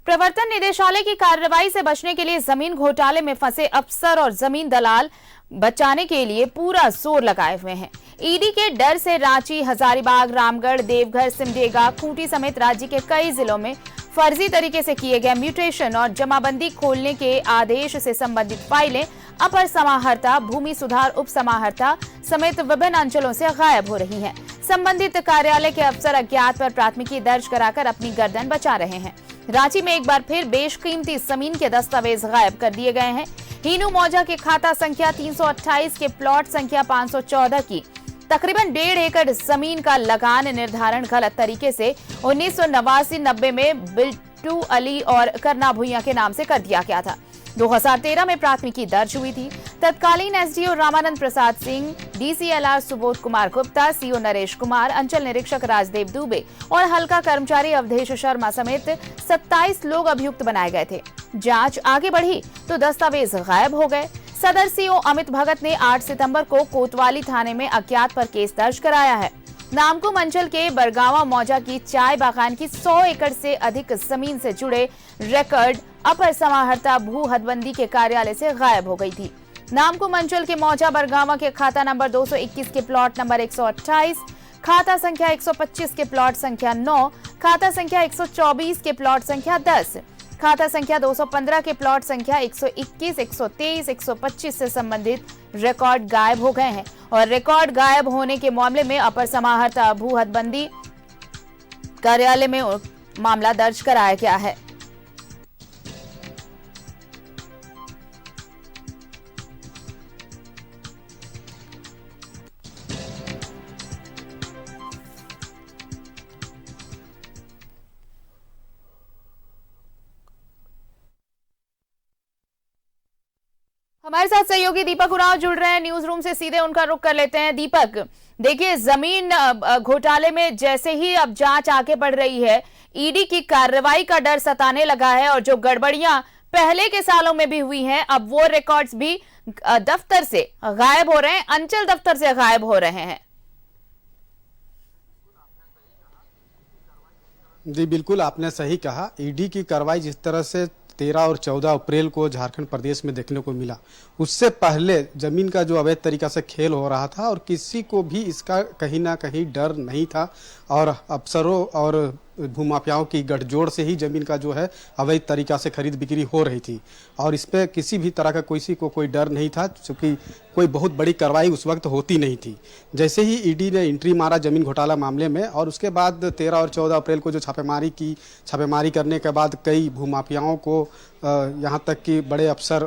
प्रवर्तन निदेशालय की कार्रवाई से बचने के लिए जमीन घोटाले में फंसे अफसर और जमीन दलाल बचाने के लिए पूरा जोर लगाए हुए हैं। ईडी के डर से रांची, हजारीबाग, रामगढ़, देवघर, सिमडेगा, खूंटी समेत राज्य के कई जिलों में फर्जी तरीके से किए गए म्यूटेशन और जमाबंदी खोलने के आदेश से संबंधित फाइलें अपर समाहर्ता, भूमि सुधार उप समाहर्ता समेत विभिन्न अंचलों से गायब हो रही हैं। संबंधित कार्यालय के अफसर अज्ञात पर प्राथमिकी दर्ज कराकर अपनी गर्दन बचा रहे हैं। रांची में एक बार फिर बेशकीमती जमीन के दस्तावेज गायब कर दिए गए हैं। हीनू मौजा के खाता संख्या 328 के प्लॉट संख्या 514 की तकरीबन 1.5 एकड़ जमीन का लगान निर्धारण गलत तरीके से 1989-90 में बिल्टू अली और करना भुइया के नाम से कर दिया गया था। 2013 में प्राथमिकी दर्ज हुई थी। तत्कालीन SDO Ramanand Prasad Singh, DCLR Subodh Kumar Gupta, CO Naresh Kumar, अंचल निरीक्षक राजदेव दुबे और हल्का कर्मचारी अवधेश शर्मा समेत 27 लोग अभियुक्त बनाए गए थे। जांच आगे बढ़ी तो दस्तावेज गायब हो गए। सदर सीओ अमित भगत ने 8 सितंबर को कोतवाली थाने में अज्ञात पर केस दर्ज कराया है। नामकुम अंचल के बरगावा मौजा की चाय बागान की 100 एकड़ से अधिक जमीन से जुड़े रिकॉर्ड अपर समाहर्ता भू हदबंदी के कार्यालय से गायब हो गई थी। नामकुम अंचल के मौजा बरगावा के खाता नंबर 221 के प्लॉट नंबर 128, खाता संख्या 125 के प्लॉट संख्या 9, खाता संख्या 124 के प्लॉट संख्या 10, खाता संख्या 215 के प्लॉट संख्या 121, 123, 125 से संबंधित रिकॉर्ड गायब हो गए हैं और रिकॉर्ड गायब होने के मामले में अपर समाहर्ता भू हदबंदी कार्यालय में मामला दर्ज कराया गया है। हमारे साथ सहयोगी दीपक उरांव जुड़ रहे हैं न्यूज रूम से, सीधे उनका रुख कर लेते हैं। दीपक, देखिए जमीन घोटाले में जैसे ही अब जांच आगे बढ़ रही है, ईडी की कार्रवाई का डर सताने लगा है और जो गड़बड़ियां पहले के सालों में भी हुई हैं, अब वो रिकॉर्ड्स भी दफ्तर से गायब हो रहे हैं, अंचल दफ्तर से गायब हो रहे हैं। जी बिल्कुल, आपने सही कहा। ईडी की कार्रवाई जिस तरह से 13 और 14 अप्रैल को झारखंड प्रदेश में देखने को मिला, उससे पहले जमीन का जो अवैध तरीका से खेल हो रहा था और किसी को भी इसका कहीं ना कहीं डर नहीं था और अफसरों और भूमाफियाओं की गठजोड़ से ही जमीन का जो है अवैध तरीका से खरीद बिक्री हो रही थी और इस पर किसी भी तरह का किसी को कोई डर नहीं था, क्योंकि कोई बहुत बड़ी कार्रवाई उस वक्त होती नहीं थी। जैसे ही ईडी ने एंट्री मारा जमीन घोटाला मामले में और उसके बाद 13 और 14 अप्रैल को जो छापेमारी करने के बाद कई भूमाफियाओं को यहाँ तक कि बड़े अफसर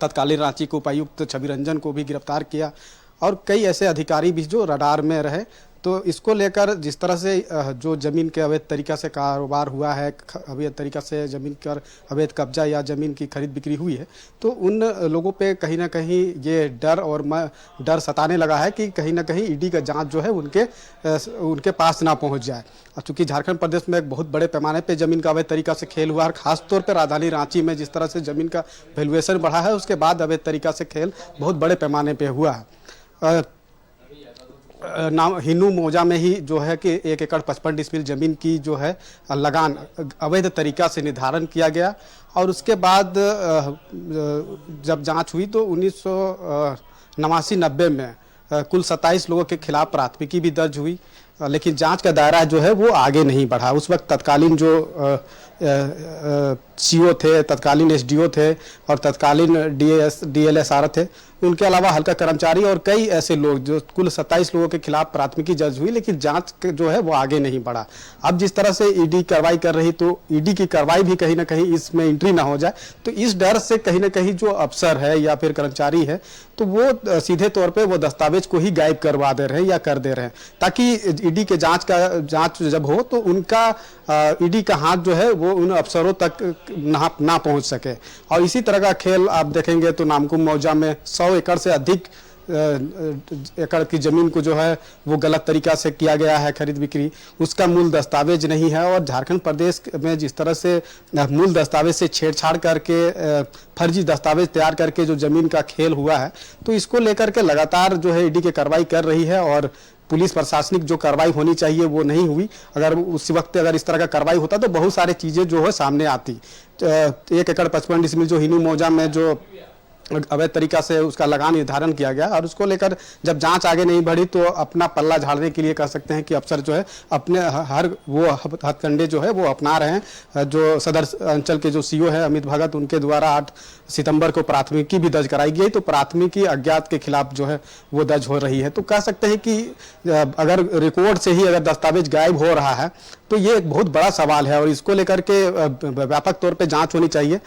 तत्कालीन रांची के उपायुक्त छवि रंजन को भी गिरफ्तार किया और कई ऐसे अधिकारी भी जो रडार में रहे। तो इसको लेकर जिस तरह से जो ज़मीन के अवैध तरीका से कारोबार हुआ है, अवैध तरीका से ज़मीन पर अवैध कब्जा या ज़मीन की खरीद बिक्री हुई है, तो उन लोगों पे कहीं ना कहीं ये डर सताने लगा है कि कहीं ना कहीं ईडी का जांच जो है उनके पास ना पहुंच जाए। चूँकि झारखंड प्रदेश में एक बहुत बड़े पैमाने पे ज़मीन का अवैध तरीका से खेल हुआ है, खासतौर पर राजधानी रांची में जिस तरह से ज़मीन का वैल्यूएशन बढ़ा है, उसके बाद अवैध तरीका से खेल बहुत बड़े पैमाने पर हुआ है। हिनू मौजा में ही जो है कि 1 एकड़ 55 डिसमिल जमीन की जो है लगान अवैध तरीका से निर्धारण किया गया और उसके बाद जब जांच हुई तो 1989-90 में कुल 27 लोगों के खिलाफ प्राथमिकी भी दर्ज हुई, लेकिन जांच का दायरा जो है वो आगे नहीं बढ़ा। उस वक्त तत्कालीन जो सीओ थे, तत्कालीन एसडीओ थे और तत्कालीन डीएलएसआर थे, उनके अलावा हल्का कर्मचारी और कई ऐसे लोग, जो कुल 27 लोगों के खिलाफ प्राथमिकी दर्ज हुई, लेकिन जांच जो है वो आगे नहीं बढ़ा। अब जिस तरह से ईडी कार्रवाई कर रही, तो ईडी की कार्रवाई भी कहीं ना कहीं इसमें एंट्री ना हो जाए, तो इस डर से कहीं ना कहीं जो अफसर है या फिर कर्मचारी है, तो वो सीधे तौर पे वो दस्तावेज को ही गायब करवा दे रहे हैं या कर दे रहे हैं, ताकि ईडी के जांच जब हो तो उनका ईडी का हाथ जो है वो उन अफसरों तक ना पहुंच सके। और इसी तरह का खेल आप देखेंगे तो नामकुम मौजा में 100 एकड़ से अधिक एकड़ की जमीन को जो है वो गलत तरीका से किया गया है खरीद बिक्री, उसका मूल दस्तावेज नहीं है। और झारखंड प्रदेश में जिस तरह से मूल दस्तावेज से छेड़छाड़ करके फर्जी दस्तावेज तैयार करके जो जमीन का खेल हुआ है, तो इसको लेकर के लगातार जो है ईडी की कार्रवाई कर रही है और पुलिस प्रशासनिक जो कार्रवाई होनी चाहिए वो नहीं हुई। अगर उस वक्त अगर इस तरह का कार्रवाई होता तो बहुत सारी चीज़ें जो है सामने आती। 1 एकड़ 55 डिसमिल जो हिनू मौजा में जो अवैध तरीका से उसका लगान निर्धारण किया गया और उसको लेकर जब जांच आगे नहीं बढ़ी तो अपना पल्ला झाड़ने के लिए कह सकते हैं कि अफसर जो है अपने हर वो हथकंडे जो है वो अपना रहे हैं। जो सदर अंचल के जो सीओ है अमित भगत, उनके द्वारा 8 सितंबर को प्राथमिकी भी दर्ज कराई गई। तो प्राथमिकी अज्ञात के खिलाफ जो है वो दर्ज हो रही है। तो कह सकते हैं कि अगर रिकॉर्ड से ही अगर दस्तावेज गायब हो रहा है तो ये एक बहुत बड़ा सवाल है और इसको लेकर के व्यापक तौर पे जांच होनी चाहिए।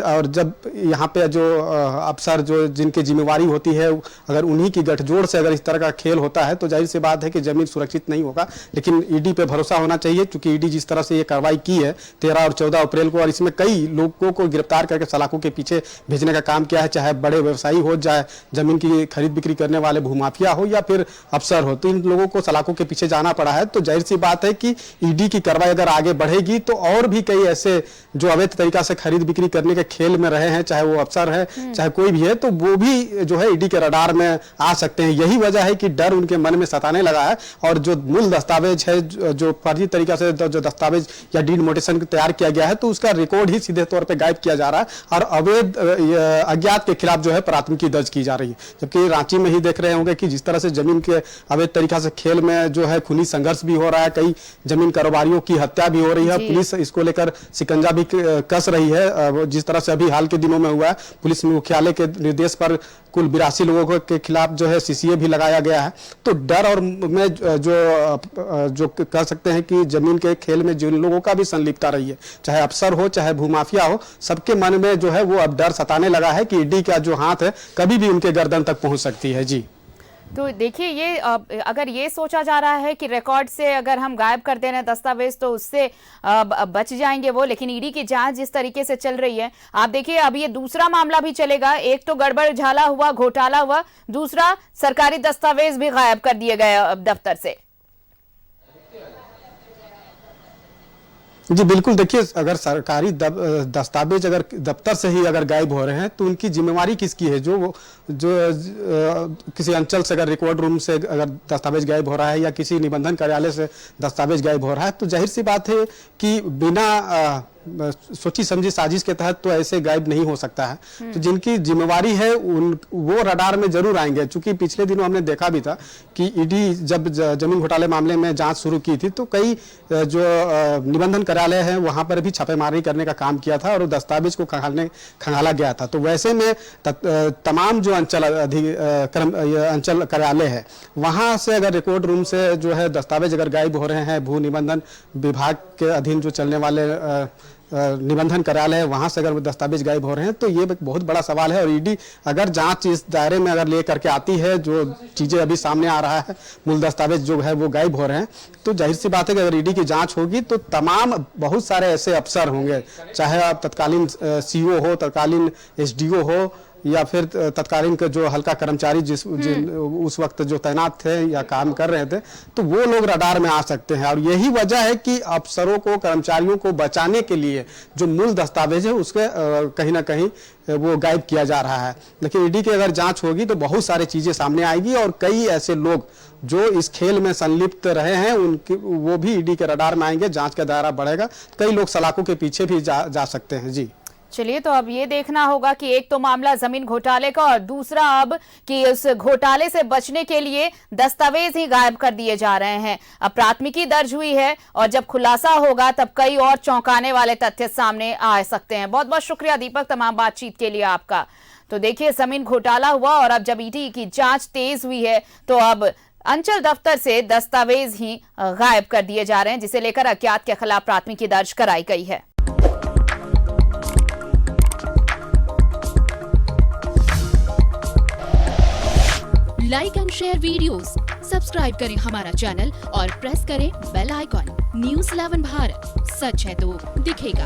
और जब यहाँ पे जो अफसर जो जिनकी जिम्मेवारी होती है अगर उन्हीं की गठजोड़ से अगर इस तरह का खेल होता है तो जाहिर सी बात है कि जमीन सुरक्षित नहीं होगा। लेकिन ईडी पे भरोसा होना चाहिए, क्योंकि ईडी जिस तरह से ये कार्रवाई की है 13 और 14 अप्रैल को, और इसमें कई लोगों को गिरफ्तार करके सलाखों के पीछे भेजने का काम किया है, चाहे बड़े व्यवसायी हो, चाहे जमीन की खरीद बिक्री करने वाले भूमाफिया हो या फिर अफसर हो, तो इन लोगों को सलाखों के पीछे जाना पड़ा है। तो जाहिर सी बात है कि ईडी की कार्रवाई अगर आगे बढ़ेगी तो और भी कई ऐसे जो अवैध तरीका से खरीद बिक्री करने के खेल में रहे हैं, चाहे वो अफसर है चाहे कोई भी है, तो वो भी जो है ईडी के रडार में आ सकते हैं। यही वजह है कि डर उनके मन में सताने लगा है और जो मूल दस्तावेज है, जो फर्जी तरीका से जो दस्तावेज या डीड नोटिशन तैयार किया गया है, तो उसका रिकॉर्ड ही सीधे तौर पर गायब किया जा रहा है और अवैध अज्ञात के खिलाफ जो है प्राथमिकी दर्ज की जा रही है। जबकि रांची में ही देख रहे होंगे कि जिस तरह से जमीन के अवैध तरीका से खेल में जो है खूनी संघर्ष भी हो रहा है, कई जमीन कारोबारियों की हत्या भी हो रही है, पुलिस इसको लेकर शिकंजा भी कस रही है। जिस तरह से अभी हाल के दिनों में हुआ है, पुलिस मुख्यालय के निर्देश पर कुल 82 लोगों के खिलाफ जो है सीसीए भी लगाया गया है। तो डर और में जो कह सकते हैं कि जमीन के खेल में जिन लोगों का भी संलिप्तता रही है, चाहे अफसर हो चाहे भूमाफिया हो, सबके मन में जो है वो अब डर सताने लगा है कि ईडी का जो हाथ है कभी भी उनके गर्दन तक पहुंच सकती है। जी, तो देखिए, ये अगर ये सोचा जा रहा है कि रिकॉर्ड से अगर हम गायब कर दे रहे हैं दस्तावेज तो उससे बच जाएंगे वो, लेकिन ईडी की जांच जिस तरीके से चल रही है, आप देखिए अब ये दूसरा मामला भी चलेगा। एक तो गड़बड़ झाला हुआ, घोटाला हुआ, दूसरा सरकारी दस्तावेज भी गायब कर दिए गए दफ्तर से। जी बिल्कुल, देखिए अगर सरकारी दस्तावेज अगर दफ्तर से ही अगर गायब हो रहे हैं तो उनकी जिम्मेवारी किसकी है? जो किसी अंचल से अगर रिकॉर्ड रूम से अगर दस्तावेज गायब हो रहा है या किसी निबंधन कार्यालय से दस्तावेज गायब हो रहा है, तो जाहिर सी बात है कि बिना सोची समझी साजिश के तहत तो ऐसे गायब नहीं हो सकता है। तो जिनकी जिम्मेवारी है वो रडार में जरूर आएंगे। चूंकि पिछले दिनों हमने देखा भी था कि ईडी जब जमीन घोटाले मामले में जांच शुरू की थी तो कई जो निबंधन कार्यालय है वहां पर भी छापेमारी करने का काम किया था और दस्तावेज को खंगाला गया था। तो वैसे में तमाम जो अंचल कार्यालय है वहां से अगर रिकॉर्ड रूम से जो है दस्तावेज अगर गायब हो रहे हैं, भू निबंधन विभाग के अधीन जो चलने वाले निबंधन कार्यालय है वहां से अगर दस्तावेज गायब हो रहे हैं, तो ये बहुत बड़ा सवाल है। और ईडी अगर जांच इस दायरे में अगर ले करके आती है, जो चीजें अभी सामने आ रहा है, मूल दस्तावेज जो है वो गायब हो रहे हैं, तो जाहिर सी बात है कि अगर ईडी की जांच होगी तो तमाम बहुत सारे ऐसे अफसर होंगे, चाहे आप तत्कालीन सीओ हो, तत्कालीन एसडीओ हो या फिर तत्कालीन के जो हल्का कर्मचारी उस वक्त जो तैनात थे या काम कर रहे थे, तो वो लोग रडार में आ सकते हैं। और यही वजह है कि अफसरों को, कर्मचारियों को बचाने के लिए जो मूल दस्तावेज है उसके कहीं ना कहीं वो गायब किया जा रहा है। लेकिन ईडी की अगर जांच होगी तो बहुत सारी चीजें सामने आएगी और कई ऐसे लोग जो इस खेल में संलिप्त रहे हैं उनकी वो भी ईडी के रडार में आएंगे, जांच का दायरा बढ़ेगा, कई लोग सलाखों के पीछे भी जा सकते हैं। जी चलिए, तो अब ये देखना होगा कि एक तो मामला जमीन घोटाले का और दूसरा अब कि उस घोटाले से बचने के लिए दस्तावेज ही गायब कर दिए जा रहे हैं। अब प्राथमिकी दर्ज हुई है और जब खुलासा होगा तब कई और चौंकाने वाले तथ्य सामने आ सकते हैं। बहुत बहुत शुक्रिया दीपक तमाम बातचीत के लिए आपका। तो देखिए, जमीन घोटाला हुआ और अब जब ईडी की जांच तेज हुई है तो अब अंचल दफ्तर से दस्तावेज ही गायब कर दिए जा रहे हैं, जिसे लेकर अज्ञात के खिलाफ प्राथमिकी दर्ज कराई गई है। Like and share videos, subscribe करें हमारा चैनल और प्रेस करें बेल आइकॉन। न्यूज़ 11 भारत, सच है तो दिखेगा।